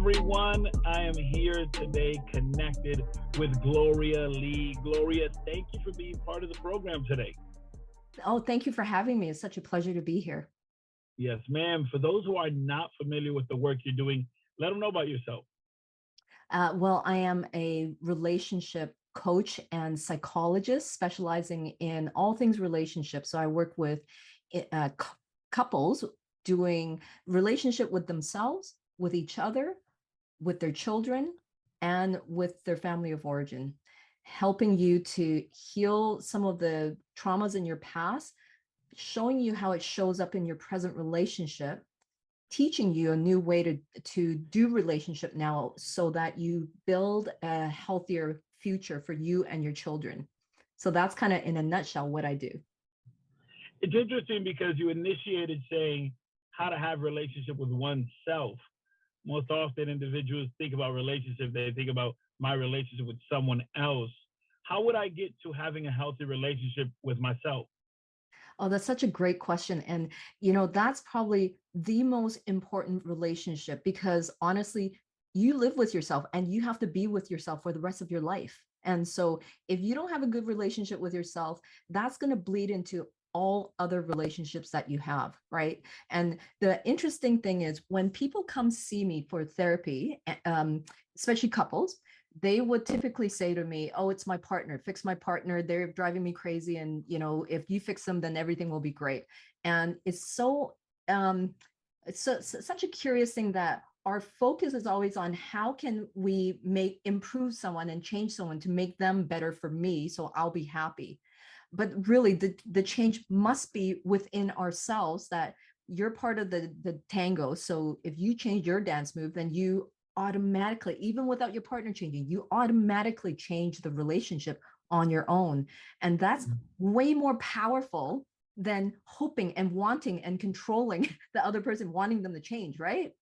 everyone. I am here today connected with Gloria Lee. Gloria, thank you for being part of the program today. Oh, thank you for having me. It's such a pleasure to be here. Yes, ma'am. For those who are not familiar with the work you're doing, let them know about yourself. Well, I am a relationship coach and psychologist specializing in all things relationships. So I work with couples doing relationship with themselves, with each other, with their children, and with their family of origin, helping you to heal some of the traumas in your past, showing you how it shows up in your present relationship, teaching you a new way to do relationship now so that you build a healthier future for you and your children. So that's kind of in a nutshell what I do. It's interesting because you initiated saying how to have relationship with oneself. Most often individuals think about relationship, they think about my relationship with someone else. How would I get to having a healthy relationship with myself? Oh, that's such a great question. And, that's probably the most important relationship because honestly, you live with yourself and you have to be with yourself for the rest of your life. And so if you don't have a good relationship with yourself, that's going to bleed into all other relationships that you have, right? And the interesting thing is when people come see me for therapy, especially couples, they would typically say to me, oh, it's my partner, fix my partner, they're driving me crazy, and if you fix them then everything will be great. And it's such a curious thing that our focus is always on how can we improve someone and change someone to make them better for me so I'll be happy. But really the change must be within ourselves, that you're part of the tango. So if you change your dance move, then you automatically, even without your partner changing, you automatically change the relationship on your own. And that's way more powerful than hoping and wanting and controlling the other person, wanting them to change, right?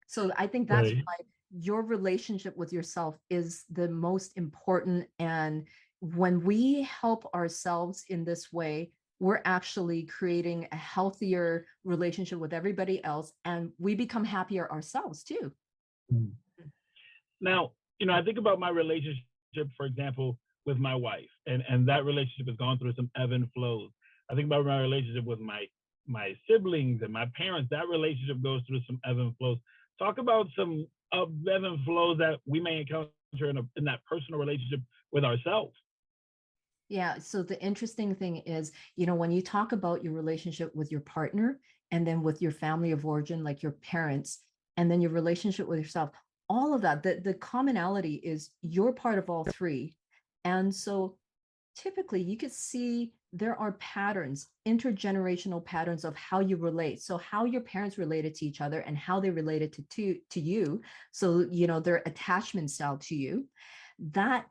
So I think that's Right. why your relationship with yourself is the most important. And when we help ourselves in this way, we're actually creating a healthier relationship with everybody else, and we become happier ourselves too. Mm. Now, I think about my relationship, for example, with my wife, and that relationship has gone through some ebb and flows. I think about my relationship with my siblings and my parents. That relationship goes through some ebb and flows. Talk about some ebb and flows that we may encounter in that personal relationship with ourselves. Yeah. So the interesting thing is, when you talk about your relationship with your partner and then with your family of origin, like your parents, and then your relationship with yourself, all of that, the commonality is you're part of all three. And so typically you could see there are patterns, intergenerational patterns of how you relate. So how your parents related to each other and how they related to you. So, their attachment style to you, that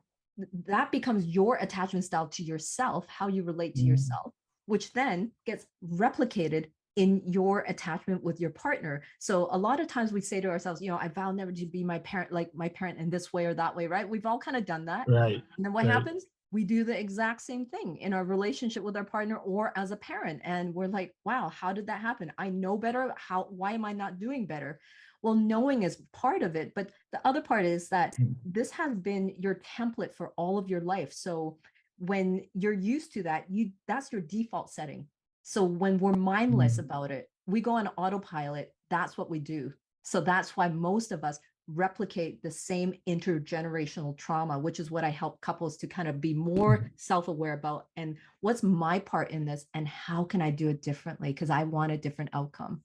that becomes your attachment style to yourself, how you relate to Mm. yourself, which then gets replicated in your attachment with your partner. So a lot of times we say to ourselves, I vow never to be like my parent in this way or that way, right? We've all kind of done that. Right. And then what Right. happens? We do the exact same thing in our relationship with our partner or as a parent. And we're like, wow, how did that happen? I know better. Why am I not doing better? Well, knowing is part of it. But the other part is that this has been your template for all of your life. So when you're used to that, that's your default setting. So when we're mindless Mm. about it, we go on autopilot. That's what we do. So that's why most of us replicate the same intergenerational trauma, which is what I help couples to kind of be more self-aware about. And what's my part in this? And how can I do it differently? Because I want a different outcome.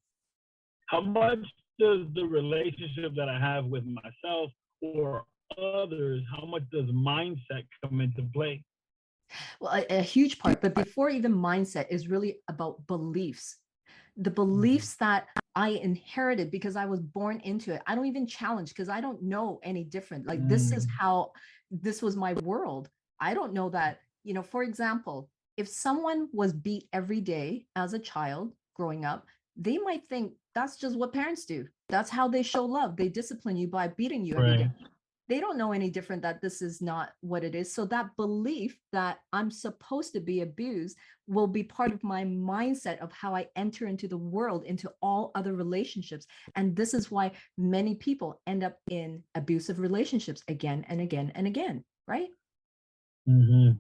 How much does the relationship that I have with myself or others, how much does mindset come into play? Well, a huge part, but before even mindset is really about beliefs. The Mhm. beliefs that I inherited because I was born into it. I don't even challenge because I don't know any different. Like Mm. this was my world. I don't know that, for example, if someone was beat every day as a child growing up, they might think that's just what parents do. That's how they show love. They discipline you by beating you every Right. day. They don't know any different, that this is not what it is. So that belief that I'm supposed to be abused will be part of my mindset of how I enter into the world, into all other relationships. And this is why many people end up in abusive relationships again and again and again, right? Mm-hmm.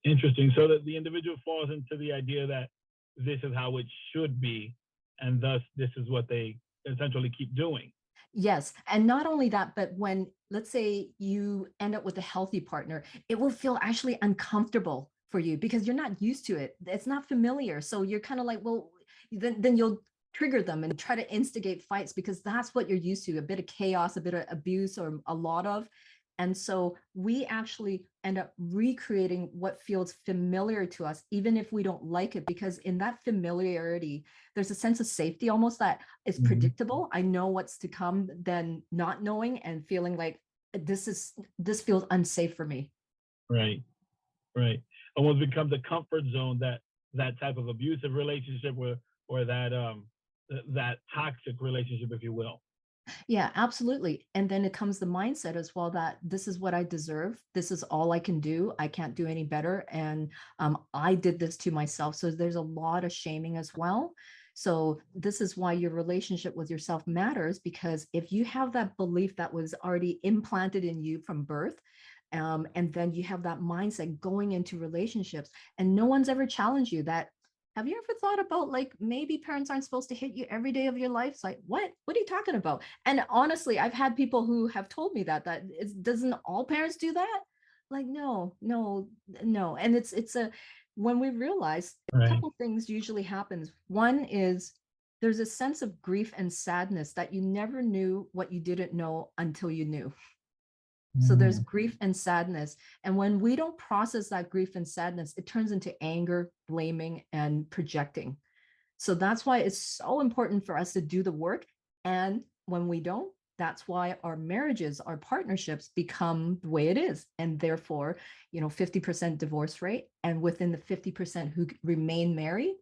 Interesting. So that the individual falls into the idea that this is how it should be, and thus this is what they essentially keep doing. Yes. And not only that, but when, let's say, you end up with a healthy partner, it will feel actually uncomfortable for you because you're not used to it. It's not familiar. So you're kind of like, well, then you'll trigger them and try to instigate fights because that's what you're used to, a bit of chaos, a bit of abuse, or a lot of. And so we actually end up recreating what feels familiar to us, even if we don't like it, because in that familiarity, there's a sense of safety almost that is Mm-hmm. predictable. I know what's to come than not knowing and feeling like this feels unsafe for me. Right. Right. Almost becomes a comfort zone, that type of abusive relationship, or that toxic relationship, if you will. Yeah, absolutely. And then it comes the mindset as well that this is what I deserve. This is all I can do. I can't do any better. And I did this to myself. So there's a lot of shaming as well. So this is why your relationship with yourself matters, because if you have that belief that was already implanted in you from birth, and then you have that mindset going into relationships, and no one's ever challenged you that, have you ever thought about like maybe parents aren't supposed to hit you every day of your life? It's like, what are you talking about? And honestly, I've had people who have told me that doesn't all parents do that? Like, no, no, no. And it's a, when we realize, a Right. couple things usually happens. One is there's a sense of grief and sadness that you never knew what you didn't know until you knew. So there's Mm-hmm. grief and sadness. And when we don't process that grief and sadness, it turns into anger, blaming, and projecting. So that's why it's so important for us to do the work. And when we don't, that's why our marriages, our partnerships become the way it is. And therefore, 50% divorce rate. And within the 50% who remain married,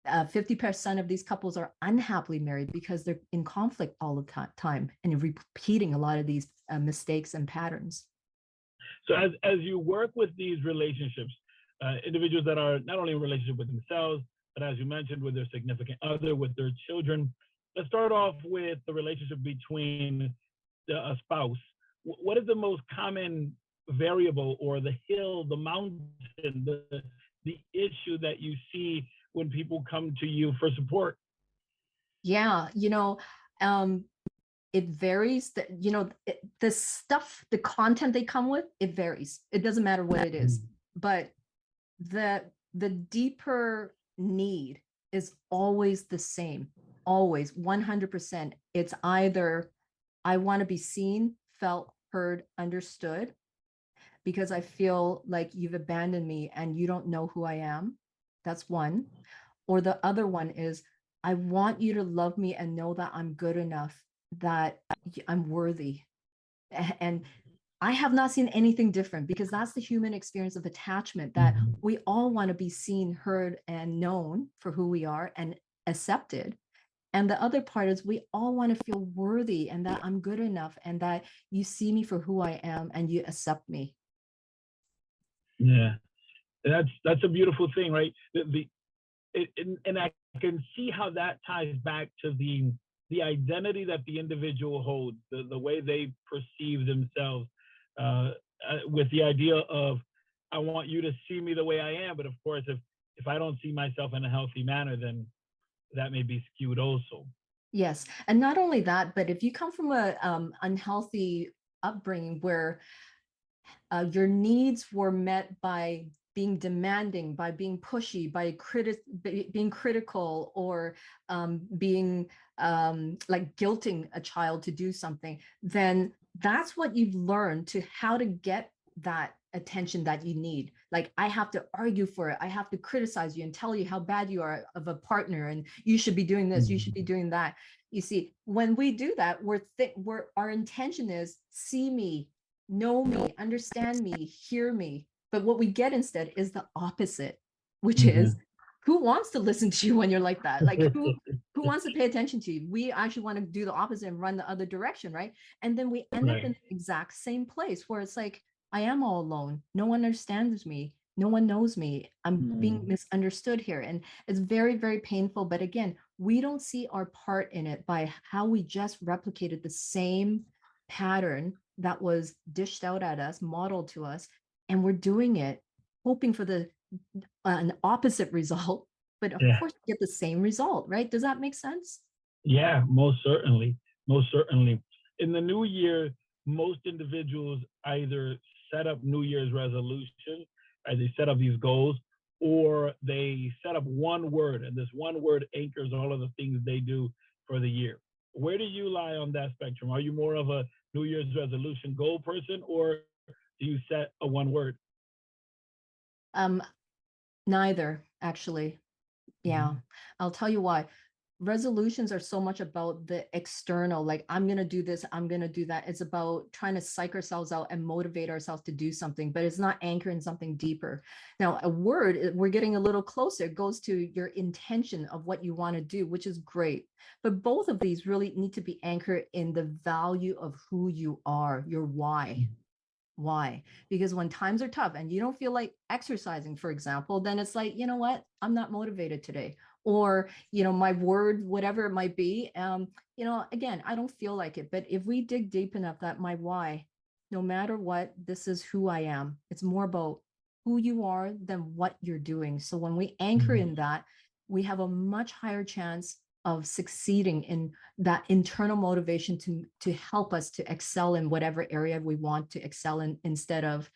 50% of these couples are unhappily married because they're in conflict all the time and repeating a lot of these mistakes and patterns. So as you work with these relationships, individuals that are not only in relationship with themselves, but as you mentioned, with their significant other, with their children, let's start off with the relationship between a spouse. What is the most common variable, or the hill, the mountain, the issue that you see when people come to you for support? Yeah, it varies. The stuff, the content they come with, it varies. It doesn't matter what it is, but the the deeper need is always the same, always 100%. It's either I want to be seen, felt, heard, understood, because I feel like you've abandoned me and you don't know who I am. That's one. Or the other one is, I want you to love me and know that I'm good enough, that I'm worthy. And I have not seen anything different, because that's the human experience of attachment, that Mm-hmm. we all want to be seen, heard, and known for who we are and accepted. And the other part is we all want to feel worthy and that I'm good enough and that you see me for who I am and you accept me. Yeah, that's a beautiful thing, right? And I can see how that ties back to the identity that the individual holds, the way they perceive themselves, with the idea of, I want you to see me the way I am, but of course, if I don't see myself in a healthy manner, then that may be skewed also. Yes. And not only that, but if you come from a unhealthy upbringing where your needs were met by being demanding, by being pushy, by being critical, or being like guilting a child to do something, then that's what you've learned to how to get that attention that you need. Like, I have to argue for it. I have to criticize you and tell you how bad you are of a partner, and you should be doing this. You should be doing that. You see, when we do that, our intention is, see me, know me, understand me, hear me. But what we get instead is the opposite, which Mm-hmm. is, who wants to listen to you when you're like that? Like who wants to pay attention to you? We actually want to do the opposite and run the other direction, right? And then we end up in Right. the exact same place where it's like, I am all alone. No one understands me. No one knows me. I'm being Mm. misunderstood here. And it's very, very painful. But again, we don't see our part in it by how we just replicated the same pattern that was dished out at us, modeled to us, and we're doing it hoping for the an opposite result, but of Yeah. course you get the same result, right? Does that make sense? Yeah, most certainly. Most certainly. In the new year, most individuals either set up New Year's resolutions, right? They set up these goals, or they set up one word, and this one word anchors all of the things they do for the year. Where do you lie on that spectrum? Are you more of a New Year's resolution goal person, or do you set a one word? Um, Neither, actually. Yeah, Mhm. I'll tell you why. Resolutions are so much about the external, like I'm going to do this, I'm going to do that. It's about trying to psych ourselves out and motivate ourselves to do something, but it's not anchoring something deeper. Now, a word, we're getting a little closer. It goes to your intention of what you want to do, which is great. But both of these really need to be anchored in the value of who you are, your why. Why? Because when times are tough and you don't feel like exercising, for example, then it's like, you know what? I'm not motivated today. Or, my word, whatever it might be, again, I don't feel like it. But if we dig deep enough, that my why, no matter what, this is who I am. It's more about who you are than what you're doing. So when we anchor Mhm. in that, we have a much higher chance of succeeding in that internal motivation to help us to excel in whatever area we want to excel in, instead of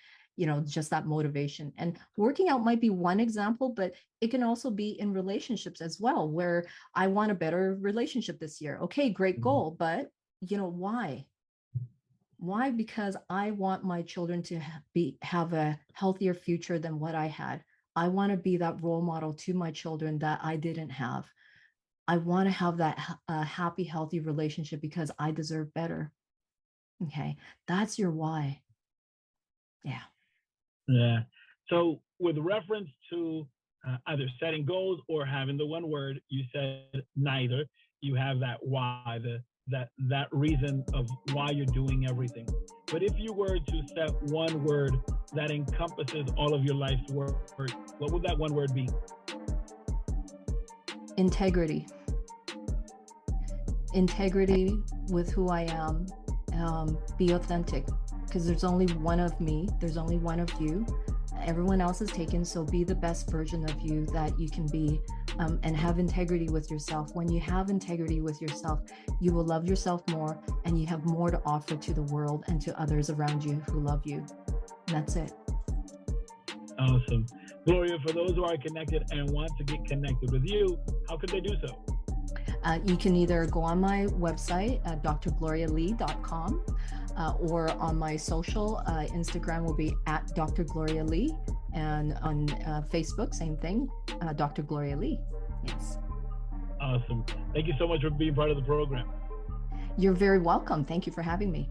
just that motivation. And working out might be one example, but it can also be in relationships as well, where I want a better relationship this year. Okay, great Mhm. goal, but why? Because I want my children to have a healthier future than what I had. I want to be that role model to my children that I didn't have. I want to have that happy, healthy relationship because I deserve better. Okay. That's your why. Yeah. Yeah. So, with reference to either setting goals or having the one word, you said neither. You have that why, that reason of why you're doing everything. But if you were to set one word that encompasses all of your life's work, what would that one word be? Integrity. Integrity with who I am. Be authentic, because there's only one of me. There's only one of you. Everyone else is taken. So be the best version of you that you can be, and have integrity with yourself. When you have integrity with yourself, you will love yourself more, and you have more to offer to the world and to others around you who love you. And that's it. Awesome. Gloria, for those who are connected and want to get connected with you, how could they do so? You can either go on my website at drglorialee.com, or on my social. Instagram will be at Dr. Gloria Lee, and on Facebook, same thing, Dr. Gloria Lee. Yes. Awesome. Thank you so much for being part of the program. You're very welcome. Thank you for having me.